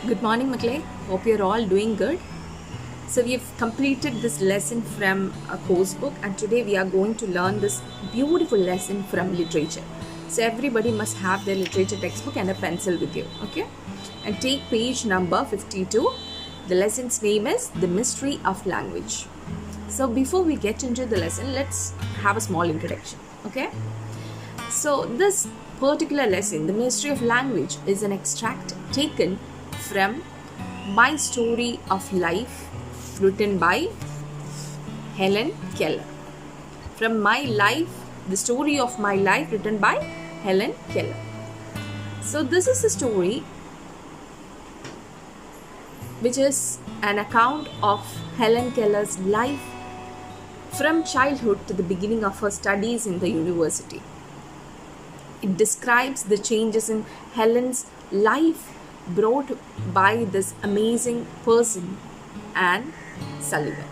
Good morning, Maklay. Hope you're all doing good. So we've completed this lesson from a course book, and today we are going to learn this beautiful lesson from literature. So everybody must have their literature textbook and a pencil with you, okay? And take page number 52. The lesson's name is The Mystery of Language. So before we get into the lesson, let's have a small introduction, okay? So this particular lesson, The Mystery of Language, is an extract taken from My Story of Life, written by Helen Keller. From My Life, The Story of My Life, written by Helen Keller. So this is a story which is an account of Helen Keller's life from childhood to the beginning of her studies in the university. It describes the changes in Helen's life brought by this amazing person, Anne Sullivan,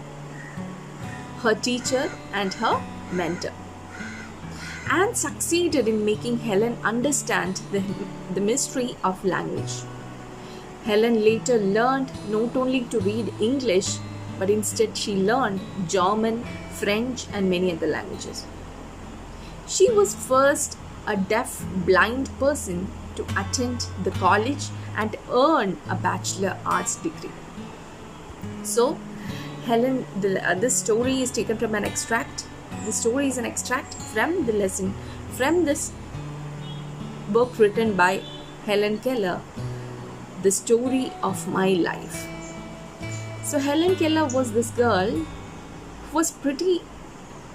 her teacher and her mentor. Anne succeeded in making Helen understand the mystery of language. Helen later learned not only to read English, but instead she learned German, French, and many other languages. She was first a deaf, blind person to attend the college and earn a bachelor arts degree. So, Helen, this story is taken from an extract. The story is an extract from the lesson, from this book written by Helen Keller, The Story of My Life. So, Helen Keller was this girl who was pretty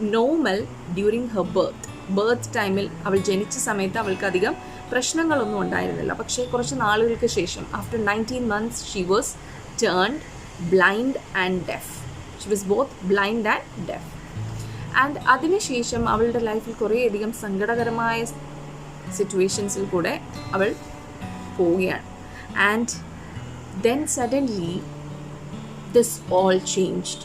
normal during her birth ടൈമിൽ അവൾ ജനിച്ച സമയത്ത് അവൾക്ക് അധികം പ്രശ്നങ്ങളൊന്നും ഉണ്ടായിരുന്നില്ല. പക്ഷേ കുറച്ച് നാളുകൾക്ക് ശേഷം, after 19 months, she was turned blind and deaf. She was both blind and deaf. And അതിനുശേഷം അവളുടെ ലൈഫിൽ കുറേയധികം സങ്കടകരമായ സിറ്റുവേഷൻസിൽ കൂടെ അവൾ പോവുകയാണ്. And then suddenly this all changed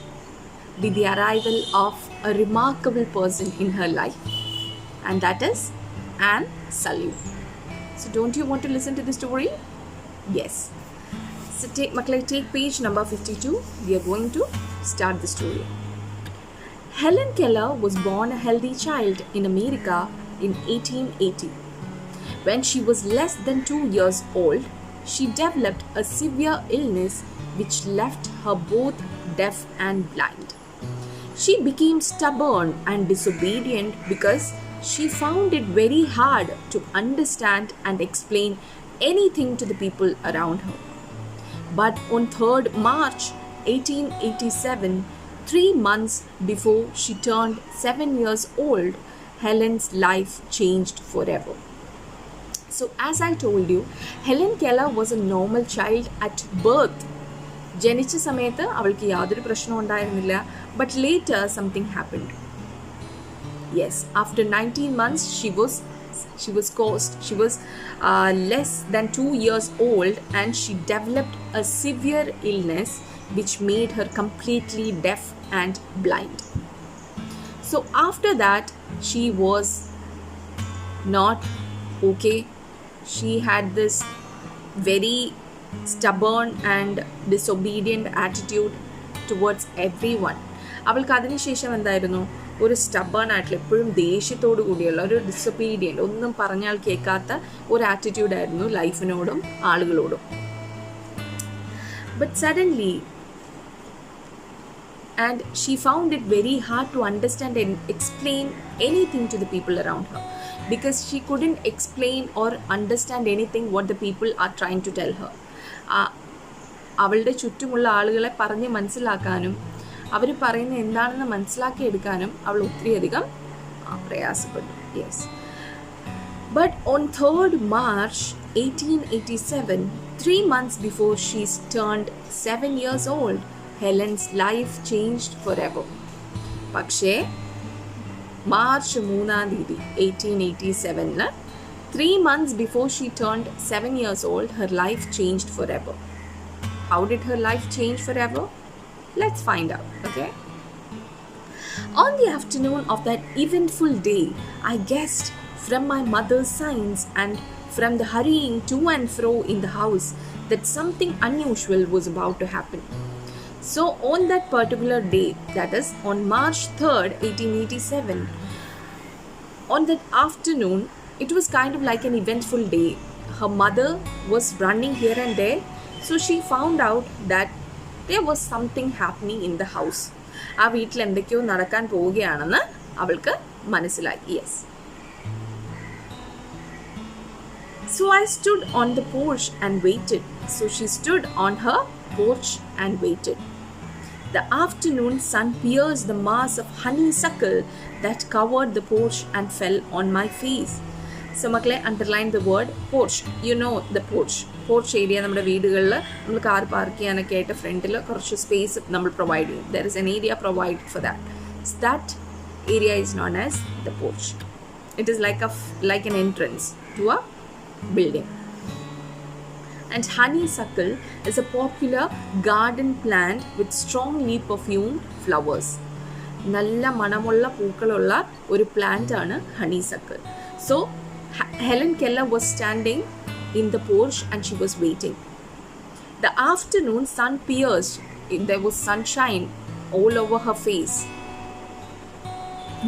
with the arrival of a remarkable person in her life, and that is Anne Sullivan. So don't you want to listen to the story? Yes. So take page number 52. We are going to start the story. Helen Keller was born a healthy child in America in 1880. When she was less than 2 years old, she developed a severe illness which left her both deaf and blind. She became stubborn and disobedient because she found it very hard to understand and explain anything to the people around her. But on 3rd March 1887, 3 months before she turned 7 years old, Helen's life changed forever. So as I told you, Helen Keller was a normal child at birth. ജനിച്ച സമയത്ത് അവൾക്ക് യാതൊരു പ്രശ്നവും ഉണ്ടായിരുന്നില്ല. But later something happened. Yes, after 19 months, she was less than 2 years old, and she developed a severe illness which made her completely deaf and blind. So after that, she was not okay. She had this very stubborn and disobedient attitude towards everyone. അവൾക്ക് അതിനുശേഷം എന്തായിരുന്നു, ഒരു stubborn ആയിട്ടുള്ള, എപ്പോഴും ദേഷ്യത്തോടു കൂടിയുള്ള ഒരു ഡിസൊബീഡിയൻ്റ്, ഒന്നും പറഞ്ഞാൽ കേൾക്കാത്ത ഒരു ആറ്റിറ്റ്യൂഡായിരുന്നു ലൈഫിനോടും ആളുകളോടും. But suddenly, and she found it very hard to understand and explain anything to the people around her, because she couldn't explain or understand anything what the people are trying to tell her. അവളുടെ ചുറ്റുമുള്ള ആളുകളെ പറഞ്ഞ് മനസ്സിലാക്കാനും അവർ പറയുന്നത് എന്താണെന്ന് മനസ്സിലാക്കിയെടുക്കാനും അവൾ ഒത്തിരിയധികം പ്രയാസപ്പെട്ടു. Yes. But on 3rd March 1887, 3 months before she turned 7 years old, Helen's life changed forever. പക്ഷേ March 3 1887, 3 months before she turned 7 years old, her life changed forever. How did her life change forever? Let's find out, okay? On the afternoon of that eventful day, I guessed from my mother's signs and from the hurrying to and fro in the house that something unusual was about to happen. So on that particular day, that is on March 3rd, 1887, on that afternoon, it was kind of like an eventful day. Her mother was running here and there, so she found out that there was something happening in the house. ആ വീട്ടിൽ എന്തൊക്കെയോ നടക്കാൻ പോവുകയാണെന്ന് അവൾക്ക് മനസ്സിലായി. Yes. So I stood on the porch and waited. So she stood on her porch and waited. The afternoon sun pierced the mass of honeysuckle that covered the porch and fell on my face. So makle underline the word porch. You know the porch. Porch area നമ്മുടെ വീടുകളിൽ നമ്മൾ car park ചെയ്യാനൊക്കെ ആയിട്ട് ഫ്രണ്ടിൽ കുറച്ച് space നമ്മൾ provide ചെയ്യും. There is an area provided for that. So that area is known as the porch. It is like an entrance to a building. And honeysuckle is a popular garden plant with strongly perfumed flowers. നല്ല മണമുള്ള പൂക്കളുള്ള ഒരു plant ആണ് honeysuckle. So Helen Keller was standing in the porch and she was waiting. The afternoon sun pierced. There was sunshine all over her face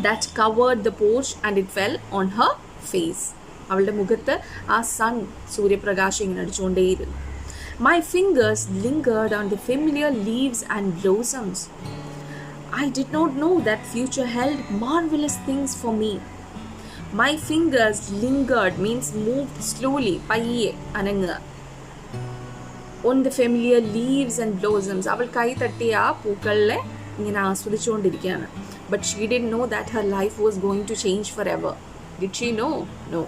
that covered the porch and it fell on her face. അവളുടെ മുഖത്ത് ആ sun സൂര്യപ്രകാശം ഇങ്ങനെ അടിച്ചുകൊണ്ടേയിരുന്നു. My fingers lingered on the familiar leaves and blossoms. I did not know that future held marvelous things for me. My fingers lingered means moved slowly, പയ്യെ അനങ്ങുക. On the familiar leaves and blossoms. അവൾ കൈ തട്ടി ആ പൂക്കളിലെ ഇങ്ങനെ ആസ്വദിച്ചുകൊണ്ടിരിക്കുകയാണ്. But she didn't know that her life was going to change forever. Did she know? No.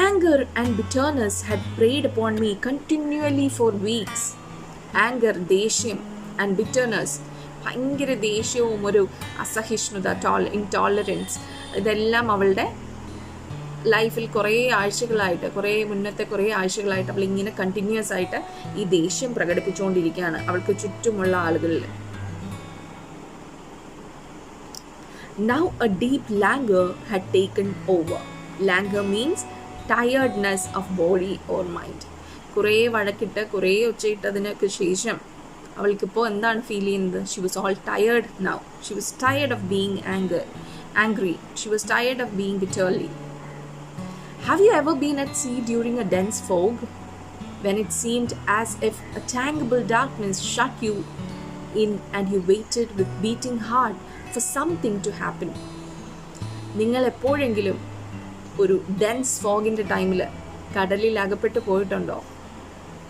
Anger and bitterness had preyed upon me continually for weeks. Anger, ദേഷ്യം, and bitterness, ഭയങ്കര ദേഷ്യവും ഒരു അസഹിഷ്ണുത, ഇൻടോളറൻസ്, ഇതെല്ലാം അവളുടെ ലൈഫിൽ കുറേ ആഴ്ചകളായിട്ട്, മുന്നത്തെ കുറേ ആഴ്ചകളായിട്ട് അവൾ ഇങ്ങനെ കണ്ടിന്യൂസ് ആയിട്ട് ഈ ദേഷ്യം പ്രകടിപ്പിച്ചുകൊണ്ടിരിക്കുകയാണ് അവൾക്ക് ചുറ്റുമുള്ള ആളുകളിൽ. Now a deep languor had taken over. Languor means tiredness of body or mind. കുറേ വഴക്കിട്ട് കുറേ ഒച്ചയിട്ടതിനൊക്കെ ശേഷം അവൾക്കിപ്പോൾ എന്താണ് ഫീൽ ചെയ്യുന്നത്? She was all tired now. She was tired of being angry. She was tired of being bitterly. Have you ever been at sea during a dense fog? When it seemed as if a tangible darkness shut you in and you waited with beating heart for something to happen. നിങ്ങൾ എപ്പോഴെങ്കിലും ഒരു dense ഫോഗിൻ്റെ ടൈമിൽ കടലിൽ അകപ്പെട്ട് പോയിട്ടുണ്ടോ?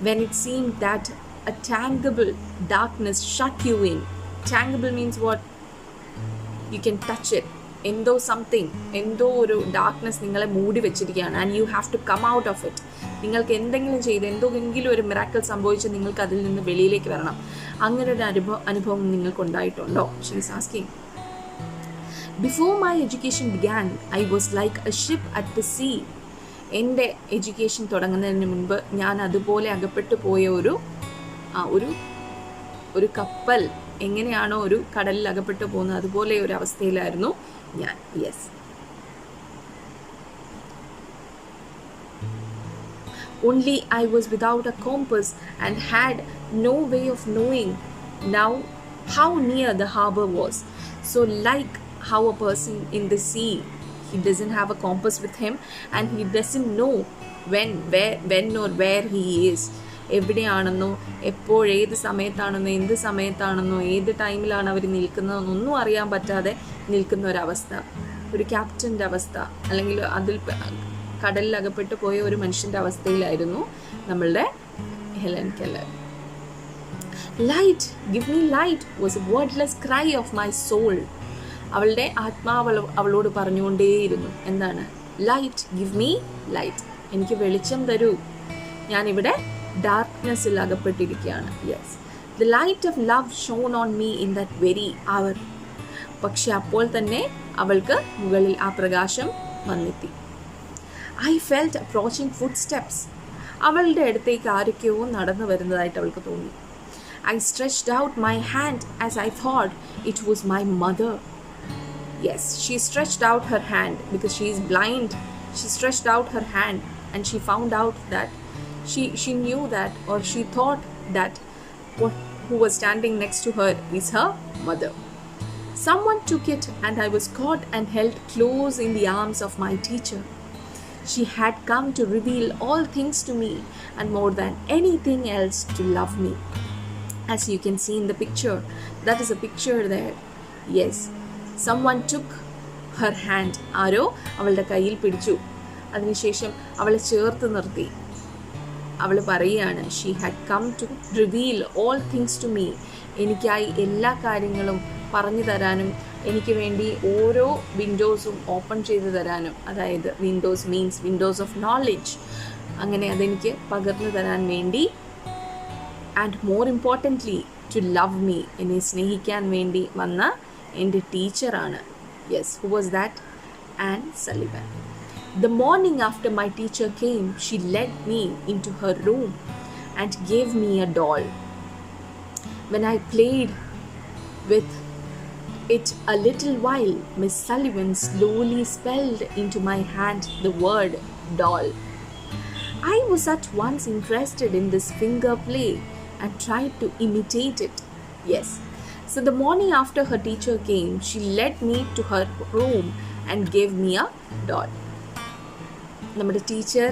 When it seemed that a tangible darkness shut you in. Tangible means what? You can touch it. എന്തോ ഒരു darkness നിങ്ങളെ മൂടി വെച്ചിരിക്കുകയാണ് and you have to come out of it. നിങ്ങൾക്ക് എന്തെങ്കിലും ചെയ്ത് എന്തെങ്കിലും ഒരു മിറാക്കിൾ സംഭവിച്ച് നിങ്ങൾക്ക് അതിൽ നിന്ന് വെളിയിലേക്ക് വരണം. അങ്ങനെ ഒരു അനുഭവം നിങ്ങൾക്ക് ഉണ്ടായിട്ടുണ്ടോ? She is asking. Before my education began, I was like a ship at the sea. എൻ്റെ എഡ്യൂക്കേഷൻ തുടങ്ങുന്നതിന് മുൻപ് ഞാൻ അതുപോലെ അകപ്പെട്ടു പോയ ഒരു കപ്പൽ എങ്ങനെയാണോ ഒരു കടലിൽ അകപ്പെട്ടു പോകുന്നത് അതുപോലെ ഒരു അവസ്ഥയിലായിരുന്നു ഞാൻ. Yes. Only I was without a compass and had no way of knowing now how near the harbor was. So like how a person in the sea, he doesn't have a compass with him and he doesn't know when or where he is. എവിടെയാണെന്നോ ഏത് സമയത്താണെന്നോ ഏത് ടൈമിലാണ് അവർ നിൽക്കുന്നതെന്നൊന്നും അറിയാൻ പറ്റാതെ നിൽക്കുന്ന ഒരവസ്ഥ, ഒരു ക്യാപ്റ്റൻ്റെ അവസ്ഥ, അല്ലെങ്കിൽ അതിൽ കടലിൽ അകപ്പെട്ടു പോയ ഒരു മനുഷ്യൻ്റെ അവസ്ഥയിലായിരുന്നു നമ്മളുടെ Helen Keller. Light, give me light was a wordless cry of my soul. അവളുടെ ആത്മാവ് അവളോട് പറഞ്ഞുകൊണ്ടേയിരുന്നു. എന്താണ്? ലൈറ്റ്, ഗിവ് മീ ലൈറ്റ്, എനിക്ക് വെളിച്ചം തരൂ, ഞാനിവിടെ ഡാർക്ക്നെസ്സിൽ അകപ്പെട്ടിരിക്കുകയാണ്. Yes. The light of love shone on me in that very hour. പക്ഷെ അപ്പോൾ തന്നെ അവൾക്ക് മുകളിൽ ആ പ്രകാശം വന്നെത്തി. I felt approaching footsteps. അവളുടെ അടുത്തേക്ക് ആരൊക്കെയോ നടന്നു വരുന്നതായിട്ട് അവൾക്ക് തോന്നി. I stretched out my hand as I thought it was my mother. Yes, she stretched out her hand because she is blind. She stretched out her hand and she found out that she knew that, or she thought that who was standing next to her is her mother. Someone took it, and I was caught and held close in the arms of my teacher. She had come to reveal all things to me, and more than anything else, to love me. As you can see in the picture, that is a picture there. Yes, someone took her hand. ആരോ അവളുടെ കയ്യിൽ പിടിച്ചു. അതിനുശേഷം അവളെ ചേർത്ത് നിർത്തി. അവൾ പറയുകയാണ്, she had come to reveal all things to me. എനിക്കായി എല്ലാ കാര്യങ്ങളും പറഞ്ഞു തരാനും എനിക്ക് വേണ്ടി ഓരോ വിൻഡോസും ഓപ്പൺ ചെയ്തു തരാനും, അതായത് windows means windows of knowledge, അങ്ങനെ അതെനിക്ക് പകർന്നു തരാൻ വേണ്ടി, and more importantly to love me, എന്നെ സ്നേഹിക്കാൻ വേണ്ടി വന്ന എൻ്റെ ടീച്ചറാണ്. Yes, who was that? Anne Sullivan. The morning after my teacher came, she led me into her room and gave me a doll. When I played with it a little while, Miss Sullivan slowly spelled into my hand the word doll. I was at once interested in this finger play and tried to imitate it. Yes. So the morning after her teacher came, she led me to her room and gave me a doll. നമ്മുടെ teacher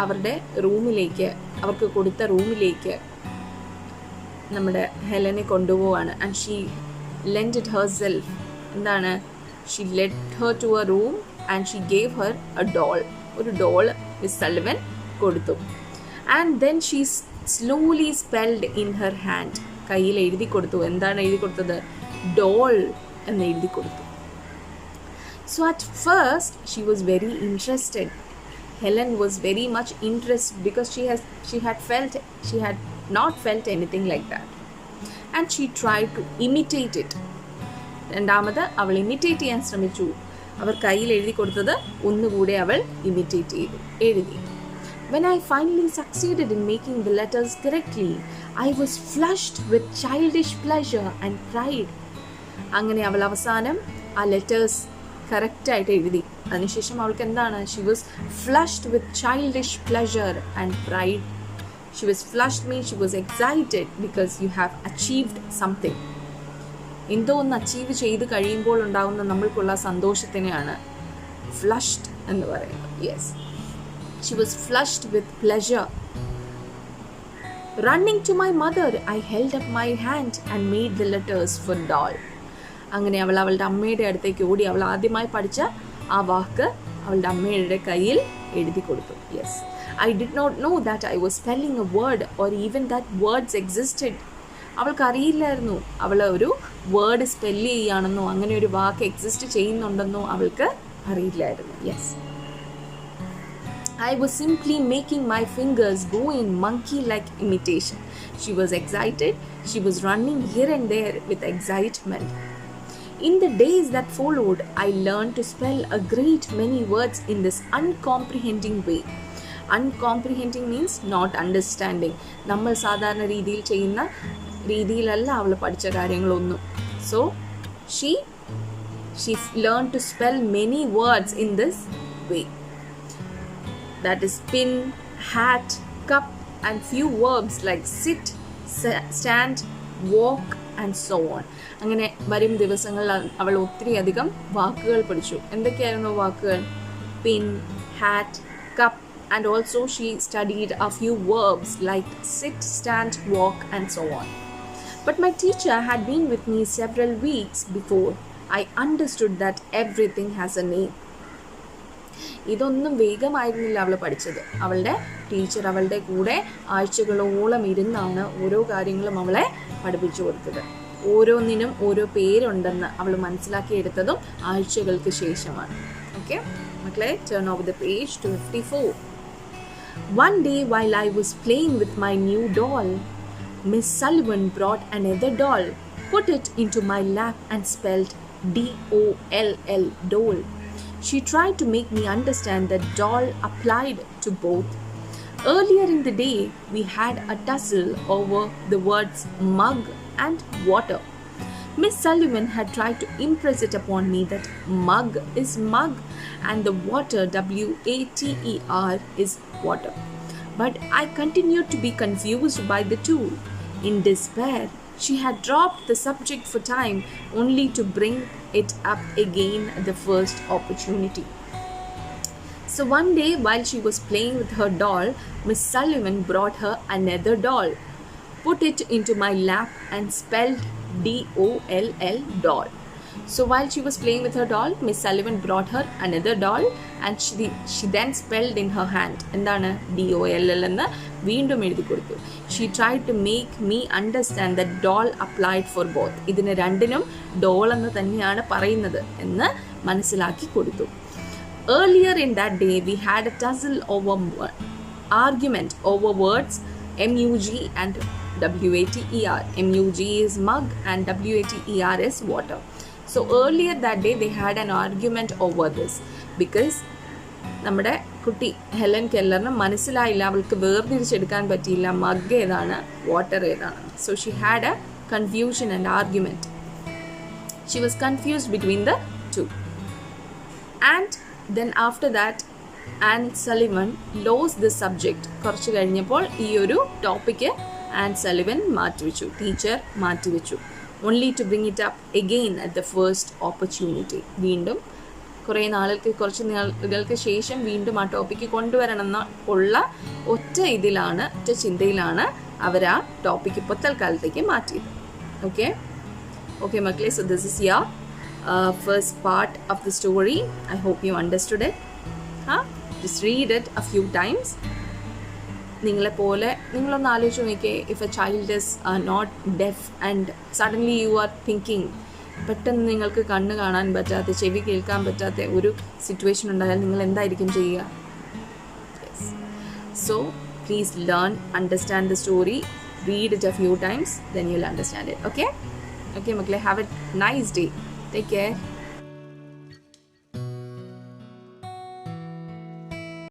അവരുടെ റൂമിലേക്ക്, അവർക്ക് കൊടുത്ത റൂമിലേക്ക് നമ്മുടെ ഹെലനെ കൊണ്ടുപോവാണ്. And she lend herself, എന്താണ്, she led her to a room and she gave her a doll. ഒരു ഡോൾ മിസ് സള്ളിവൻ കൊടുത്തു. And then she slowly spelled in her hand. കയ്യിൽ എഴുതി കൊടുത്തു. എന്താണ് എഴുതി കൊടുത്തത്? ഡോൾ എന്ന് എഴുതി കൊടുത്തു. So at first she was very interested. Helen was very much interested because she had not felt anything like that, and she tried to imitate it. രണ്ടാമത് അവൾ ഇമിറ്റേറ്റ് ചെയ്യാൻ ശ്രമിച്ചു. അവർ കയ്യിൽ എഴുതി കൊടുത്തത് ഒന്നുകൂടെ അവൾ ഇമിറ്റേറ്റ് ചെയ്തു, എഴുതി. When I finally succeeded in making the letters correctly, I was flushed with childish pleasure and pride. അങ്ങനെ അവൾ അവസാനം ആ ലെറ്റേഴ്സ് കറക്റ്റായിട്ട് എഴുതി. അതിനുശേഷം അവൾക്ക് എന്താണ്? She was flushed with childish pleasure and pride. She was flushed means she was excited because you have achieved something. എന്തോ ഒന്ന് അച്ചീവ് ചെയ്ത് കഴിയുമ്പോൾ ഉണ്ടാകുന്ന നമ്മൾക്കുള്ള സന്തോഷത്തിനെയാണ് ഫ്ലഷ്ഡ് എന്ന് പറയുന്നത്. Yes, she was flushed with pleasure. Running to my mother, I held up my hand and made the letters for doll. അങ്ങനെ അവൾ അവളുടെ അമ്മയുടെ അടുത്തേക്ക് ഓടി. അവൾ ആദ്യമായി പഠിച്ച ആ വാക്ക് അവളുടെ അമ്മയുടെ കയ്യിൽ എഴുതി കൊടുത്തു. Yes, I did not know that I was spelling a word or even that words existed. അവൾക്ക് അറിയില്ലായിരുന്നു അവൾ ഒരു വേർഡ് സ്പെല്ല് ചെയ്യുകയാണെന്നോ അങ്ങനെ ഒരു വാക്ക് എക്സിസ്റ്റ് ചെയ്യുന്നുണ്ടെന്നോ അവൾക്ക് അറിയില്ലായിരുന്നു. Yes, I was simply making my fingers go in monkey-like imitation. She was excited. She was running here and there with excitement. In the days that followed, I learned to spell a great many words in this uncomprehending way. Uncomprehending means not understanding. നമ്മൾ സാധാരണ രീതിയിൽ ചെയ്യുന്ന രീതിയിലല്ല അവൾ പഠിച്ച കാര്യങ്ങളൊന്നും. So she learned to spell many words in this way. That is pin, hat, cup, and few verbs like sit, stand, walk, and so on. അങ്ങനെ വരും ദിവസങ്ങളിൽ അവൾ ഒത്തിരി അധികം വാക്കുകൾ പഠിച്ചു. എന്തൊക്കെയായിരുന്നു വാക്കുകൾ? Pin, hat, cup, and also she studied a few verbs like sit, stand, walk, and so on. But my teacher had been with me several weeks before I understood that everything has a name. ഇതൊന്നും വേഗമായിരുന്നില്ല അവൾ പഠിച്ചത്. അവളുടെ teacher അവളുടെ കൂടെ ആഴ്ചകളോളം ഇരുന്നാണ് ഓരോ കാര്യങ്ങളും അവളെ പഠിപ്പിച്ചു കൊടുത്തത്. ഓരോന്നിനും ഓരോ പേരുണ്ടെന്ന് അവൾ മനസ്സിലാക്കിയെടുത്തതും ആഴ്ചകൾക്ക് ശേഷമാണ്. ഓക്കെ മക്കളെ, turn over the page to 54. One day while I was playing with my new doll, Miss Sullivan brought another doll, put it into my lap and spelled D-O-L-L, doll. She tried to make me understand that doll applied to both. Earlier in the day, we had a tussle over the words mug and water. Miss Sullivan had tried to impress it upon me that mug is mug and the water, W-A-T-E-R, is water. but I continued to be confused by the tool. In despair, she had dropped the subject for time, only to bring it up again at the first opportunity. So one day, while she was playing with her doll, Miss Sullivan brought her another doll, put it into my lap, and spelled DOLL, doll. So while she was playing with her doll, Miss Sullivan brought her another doll, and she then spelled in her hand endana DOLL enna veendum ezhuthi koduthu. She tried to make me understand that doll applied for both. Idine രണ്ടിനും doll എന്ന് തന്നെയാണ് പറയുന്നത് എന്ന് മനസ്സിലാക്കി കൊടുത്തു. Earlier in that day, we had a tussle over argument over words MUG and WATER. MUG is mug and WATER is water. So earlier that day, they had an argument over this because നമ്മുടെ കുട്ടി Helen കെല്ലറിന് മനസ്സിലായില്ല, അവൾക്ക് വേർതിരിച്ചെടുക്കാൻ പറ്റിയില്ല mug ഏതാണ് water ഏതാണ്. So she had a confusion and argument. She was confused between the two. And then after that Anne Sullivan loss the subject. കുറച്ച് കഴിഞ്ഞപ്പോൾ ഈ ഒരു ടോപ്പിക്ക് ആൻ സലിവൻ മാറ്റിവെച്ചു, ടീച്ചർ മാറ്റിവെച്ചു. only to bring it up again at the first opportunity. വീണ്ടും കുറച്ച് നാളുകൾക്ക് ശേഷം വീണ്ടും ആ ടോപ്പിക്ക് കൊണ്ടുവരണമെന്ന ഉള്ള ഒറ്റ ചിന്തയിലാണ് അവർ ആ ടോപ്പിക്ക് ഇപ്പോൾ തൽക്കാലത്തേക്ക് മാറ്റിയത്. ഓക്കെ മക്കളെ, so this is your first part of the story. I hope you understood it. Just read it a few times. നിങ്ങളൊന്ന് ആലോചിച്ച് നോക്കിയേ, if a child is not deaf and suddenly you are thinking, പെട്ടെന്ന് നിങ്ങൾക്ക് കണ്ണ് കാണാൻ പറ്റാത്ത, ചെവി കേൾക്കാൻ പറ്റാത്ത ഒരു സിറ്റുവേഷൻ ഉണ്ടായാൽ നിങ്ങൾ എന്തായിരിക്കും ചെയ്യുക? So please learn, understand the story, read it a few times, then you'll understand it. Okay മക്കളെ, have a nice day. Take care.